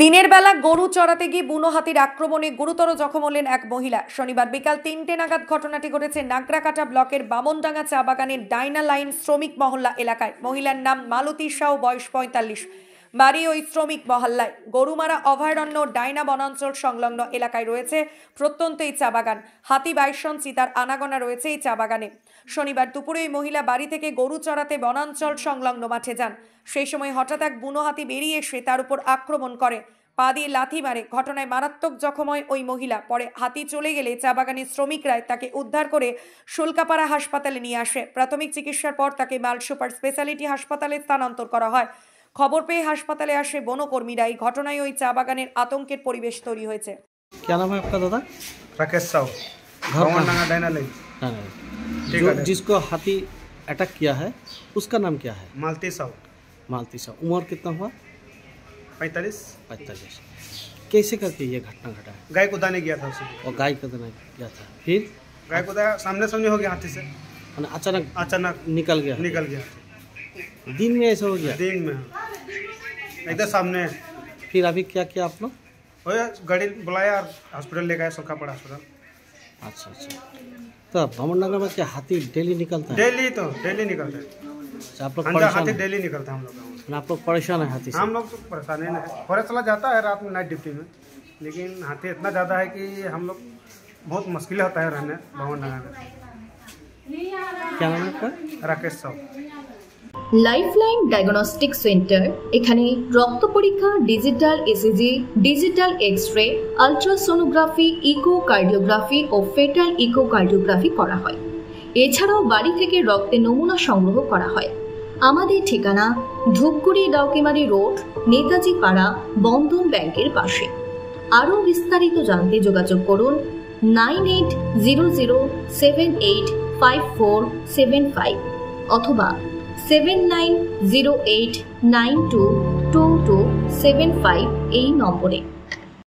দিনের বেলা গরু চড়াতে গিয়ে বুনো হাতির আক্রমণে গুরুতর জখম হলেন এক মহিলা। শনিবার বিকাল ৩টে নাগাদ ঘটনাটি ঘটেছে নাগরাকাটা ব্লকের বামনডাঙ্গা চা বাগানের ডাইনা লাইন শ্রমিক মহল্লা এলাকায়। মহিলার নাম মালতী সাউ, বয়স ৪৫, বাড়ি ওই শ্রমিক মহল্লায়। গরুমারা অভয়ারণ্য ডাইনা বনাঞ্চল সংলগ্ন এলাকায় রয়েছে প্রত্যন্ত এই চা বাগান। হাতি, বাইসন, চিতার আনাগোনা রয়েছে এই চা বাগানে। শনিবার দুপুরে ওই মহিলা বাড়ি থেকে গরু চড়াতে বনাঞ্চল সংলগ্ন মাঠে যান। সেই সময় হঠাৎ এক বুনো হাতি বেরিয়ে এসে তার উপর আক্রমণ করে, পা দিয়ে লাথি মারে। ঘটনায় মারাত্মক জখম হয় ওই মহিলা। পরে হাতি চলে গেলে চা বাগানের শ্রমিকরা তাকে উদ্ধার করে শুল্কাপাড়া হাসপাতালে নিয়ে আসে। প্রাথমিক চিকিৎসার পর তাকে মাল সুপার স্পেশালিটি হাসপাতালে স্থানান্তর করা হয়। খবর পেয়ে হাসপাতালে আসে বনকর্মীরা। এই ঘটনায় ওই চা বাগানের আতঙ্কের পরিবেশ তৈরি হয়েছে। क्या नाम है आपका दादा? राकेश साहू, बामनडंगा डाइना लाइन। जिसको हाथी अटैक किया है उसका नाम क्या है? मालती साहू, मालती साहब। उम्र कितना हुआ? 45। कैसे करके ये घटना घटा है? गाय को दाने गया था उसे, और गाय का देना किया था, फिर गाय को दाया सामने सामने हो गया हाथी से, अचानक निकल गया। दिन में ऐसा हो गया? दिन में एकदम सामने। फिर अभी क्या किया आप लोग? गाड़ी बुलाया और हॉस्पिटल ले गए, शुल्कापाड़ा हॉस्पिटल। अच्छा। तो बामनडंगा में क्या हाथी डेली निकलता है? डेली निकलता है। आप लोग हाथी डेली निकलता है हम लोग। आप लोग परेशान है हाथी से? हम लोग तो परेशान नहीं है। फॉरेस्ट चला जाता है रात में नाइट ड्यूटी में, लेकिन हाथी इतना ज़्यादा है कि हम लोग बहुत मुश्किल होता है रहने बामनडंगा में। क्या नाम है आपका? Rakesh Sahu. Lifeline diagnostic centre. এখানে রক্ত পরীক্ষা, digital ECG, digital X-ray, ultrasonography, echocardiography ও ফেটাল ইকোকার্ডিওগ্রাফি করা হয়। এছাড়াও বাড়ি থেকে রক্তের নমুনা সংগ্রহ করা হয়। আমাদের ঠিকানা ধূপগুড়ি ডাউকিমারি রোড, নেতাজি পাড়া, বন্ধন ব্যাংকের পাশে। আরও বিস্তারিত জানতে যোগাযোগ করুন 9807854755 অথবা 7908922275 এই নম্বরে।